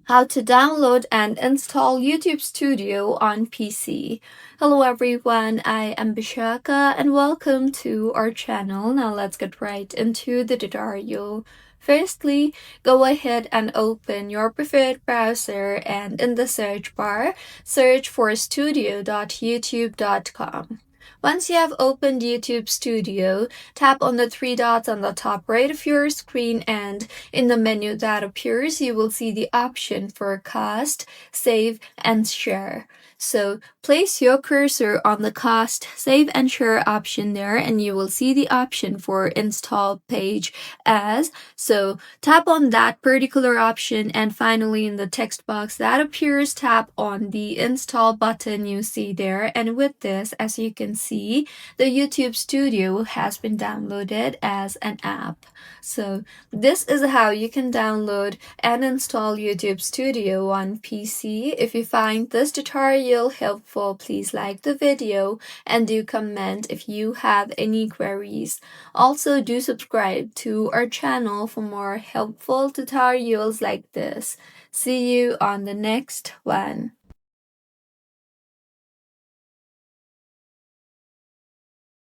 How to download and install YouTube Studio on PC. Hello everyone, I am Bishaka and welcome to our channel. Now let's get right into the tutorial. Firstly, go ahead and open your preferred browser and in the search bar, search for studio.youtube.com. Once you have opened YouTube Studio, tap on the three dots on the top right of your screen, and in the menu that appears, you will see the option for cast, save, and share. So place your cursor on the cast, save, and share option there, and you will see the option for install page as. So tap on that particular option, and finally in the text box that appears, tap on the install button you see there. And with this, as you can see, the YouTube Studio has been downloaded as an app. So this is how you can download and install YouTube Studio on PC. If you find this tutorial helpful, please like the video and do comment if you have any queries. Also, do subscribe to our channel for more helpful tutorials like this. See you on the next one.